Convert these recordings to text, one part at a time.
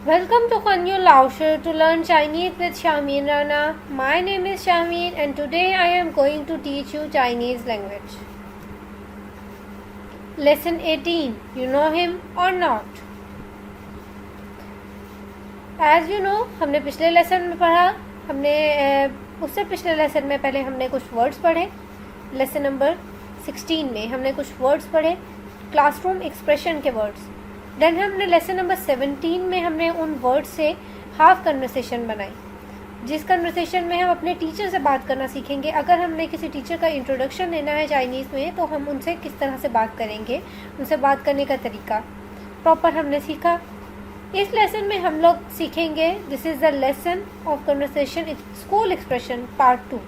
Welcome to Kanyu Laoshi to learn Chinese with Shahmeen Rana. My name is Shahmeen and today I am going to teach you Chinese language. Lesson 18. You know him or not? As you know, हमने पिछले lesson में पढ़ा, उससे पिछले lesson में पहले हमने कुछ वर्ड्स पढ़े. लेसन नंबर 16 में हमने कुछ वर्ड्स पढ़े, क्लासरूम एक्सप्रेशन के वर्ड्स. देन हमने लेसन नंबर 17 में हमने उन वर्ड से हाफ कन्वर्सेशन बनाई, जिस कन्वर्सेशन में हम अपने टीचर से बात करना सीखेंगे. अगर हमने किसी टीचर का इंट्रोडक्शन लेना है चाइनीज़ में तो हम उनसे किस तरह से बात करेंगे, उनसे बात करने का तरीका प्रॉपर हमने सीखा. इस लेसन में हम लोग सीखेंगे, this is the lesson of conversation school expression part 2.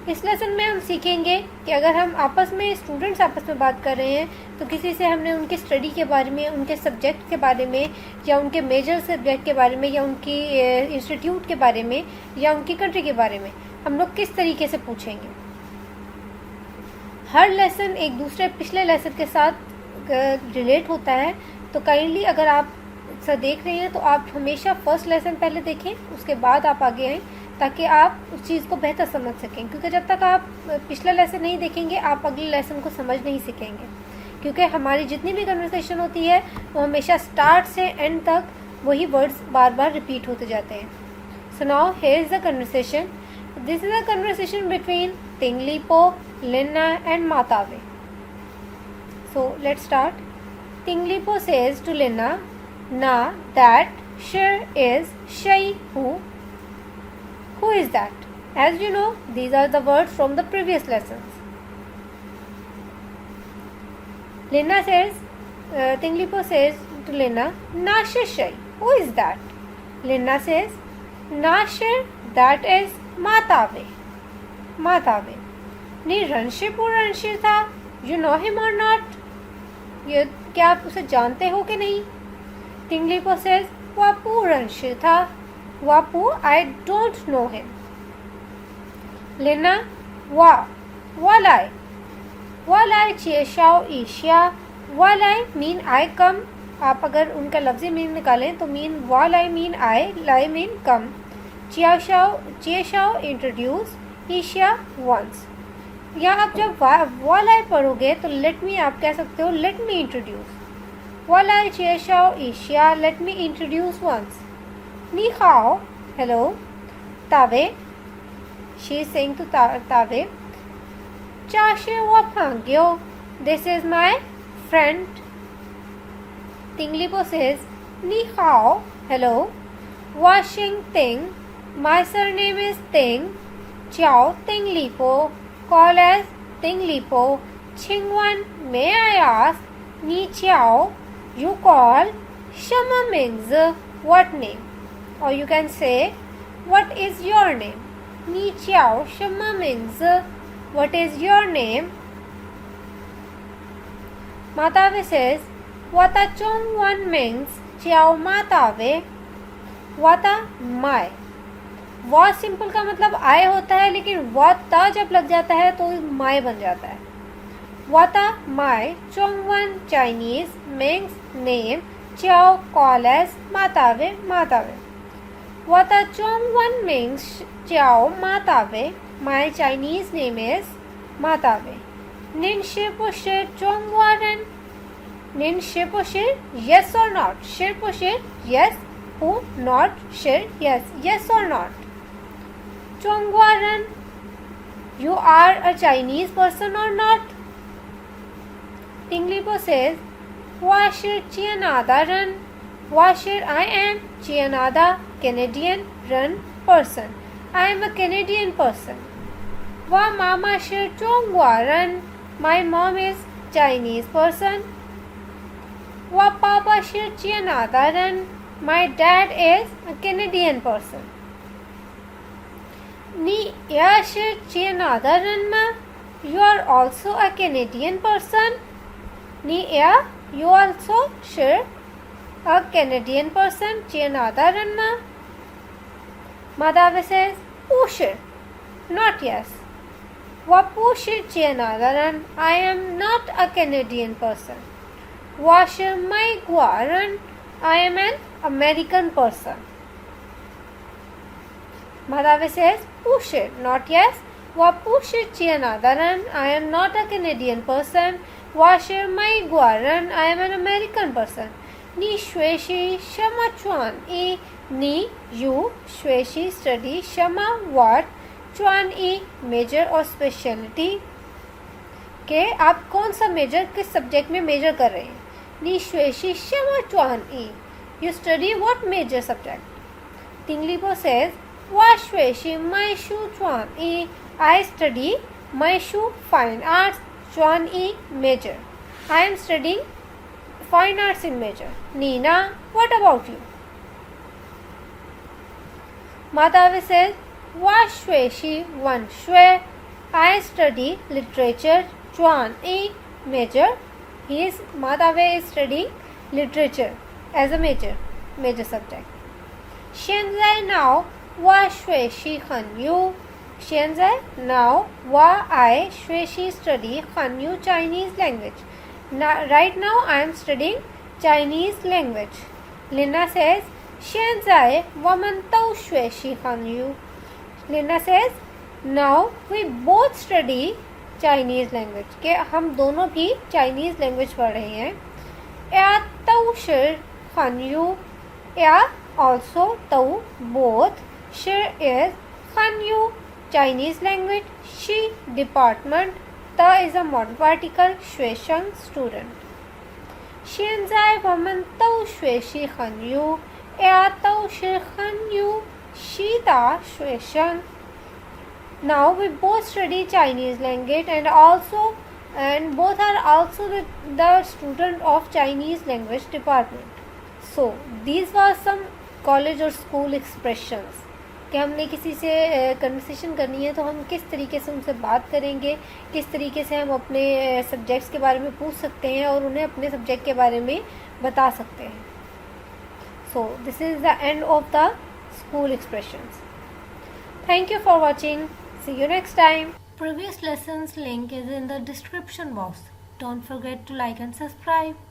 इस लेसन में हम सीखेंगे कि अगर हम आपस में स्टूडेंट्स आपस में बात कर रहे हैं तो किसी से हमने उनके स्टडी के बारे में, उनके सब्जेक्ट के बारे में, या उनके मेजर सब्जेक्ट के बारे में, या उनकी इंस्टीट्यूट के बारे में, या उनकी कंट्री के बारे में हम लोग किस तरीके से पूछेंगे. हर लेसन एक दूसरे पिछले लेसन के साथ रिलेट होता है. तो काइंडली अगर आप देख रहे हैं तो आप हमेशा फर्स्ट लेसन पहले देखें, उसके बाद आप आगे आएँ ताकि आप उस चीज़ को बेहतर समझ सकें. क्योंकि जब तक आप पिछला लेसन नहीं देखेंगे आप अगले लेसन को समझ नहीं सकेंगे. क्योंकि हमारी जितनी भी कन्वर्सेशन होती है वो हमेशा स्टार्ट से एंड तक वही वर्ड्स बार बार रिपीट होते जाते हैं. So now here is the conversation. This is a conversation between Ting Lipo, Linna and Matawe. So let's start. Ting Lipo says to Linna, ना दैट शिर इज शई हु. Who is that? As you know, these are the words from the previous lessons. Lena says, Tinglipo says to Lena, Nashishai. Who is that? Lena says, Nashir, that is Matave. Matave. Ni Ranship or Ranshir tha? You know him or not? ये क्या आप उसे जानते हो कि नहीं? Tinglipo says, Wapu Ranshir tha. Wapu, I don't know him. Lena, Walai. Walai Chieshao Isha. Walai mean I come. आप अगर उनका लफ्ज़ी मीन निकालें तो mean Walai mean I, Lai mean come. Chieshao introduce, Isha once. या आप जब Walai पढ़ोगे तो let me आप कह सकते हो let me introduce. Walai Chieshao Isha, let me introduce once. Ni hao, hello. Tawe, she is saying to Tawe. Chashe wa phangyo, this is my friend. Tinglipo says, Ni hao, hello. Washing Ting, my surname is Ting. Chiao Tinglipo, call as Tinglipo. Qingwan, may I ask? Ni Chiao, you call. Shama means what name? Or you can say, what is your name? Ni Chiao Shama means, what is your name? Matave says, Wata Chong Wan means Chiao Matave. Wata my. wa simple का मतलब आय होता है, लेकिन वाता जब लग जाता है तो माय बन जाता है. वाता माय चोंग वन Chinese means name. Chiao call as Matave, Matave. Wata Chongwan means Chiao Matave. My Chinese name is Matave. Nin Shir Chongwaran. Nin Shir, yes or not? Shir yes. Who? Not. Shir, yes. Yes or not? Chongwaran, you are a Chinese person or not? Tinglipo says, Washir Chianadaran. Washir, I am. Chianada, Canadian. Run, person. I am a Canadian person. Wa mama shir Chongwaran. My mom is Chinese person. Wa papa shir Chianadaran. My dad is a Canadian person. Ni ya shir Chianadaran ma. You are also a Canadian person. Ni ya, you also shir a Canadian person. Chianadaran ma. Madave says, Ushir, not yes. Wapushir Chianadaran, I am not a Canadian person. Washir my Guaran, I am an American person. Madhavi says Pushir, not yes. Wa Pushir Chianadaran, I am not a Canadian person. Washir Mai Guaran, I am an American person. Ni Shweshi Shama Chuan, E Ni you Shweshi study Shama what? Chuan E major or specialty. के आप कौन सा major किस subject में major कर रहे हैं. नी श्वेशी शमा चुआन ई you study what major subject. Ting Lipo says वा श्वेशी माइशु चुआन ई आई स्टडी माइशु फाइन आर्ट्स चुआन ई major. I am studying fine arts in major. नीना what about you. Matawe says वा श्वेशी वन श्वे I study literature Chuan E major. Madhavi is studying literature as a major subject. Xianzai now wa shui shi han yu. Xianzai now wa I shui shi study han yu Chinese language. Now, right now I am studying Chinese language. Lina says Xianzai wa man tau shui shi han yu. Lina says now we both study Chinese language के हम दोनों भी Chinese language पढ़ रहे हैं. या तऊ शिर खन यू या ऑल्सो तऊ बोथ. शिर इज खन यू चाइनीज़ लैंग्वेज. शी डिपार्टमेंट. त इज अ मॉडल पार्टिकल. श्वेशंग स्टूडेंट. शियनजाय वमन तऊ श्वेशी खन यू या तऊ शिर खन यू. शीता श्वेशंग. Now we both study Chinese language and both are also the student of Chinese language department. So these were some college or school expressions. कि हमने किसी से कन्वर्सेशन करनी है तो हम किस तरीके से उनसे बात करेंगे, किस तरीके से हम अपने सब्जेक्ट्स के बारे में पूछ सकते हैं और उन्हें अपने सब्जेक्ट के बारे में बता सकते हैं. So this is the end of the school expressions. Thank you for watching. See you next time. Previous lessons link is in the description box. Don't forget to like and subscribe.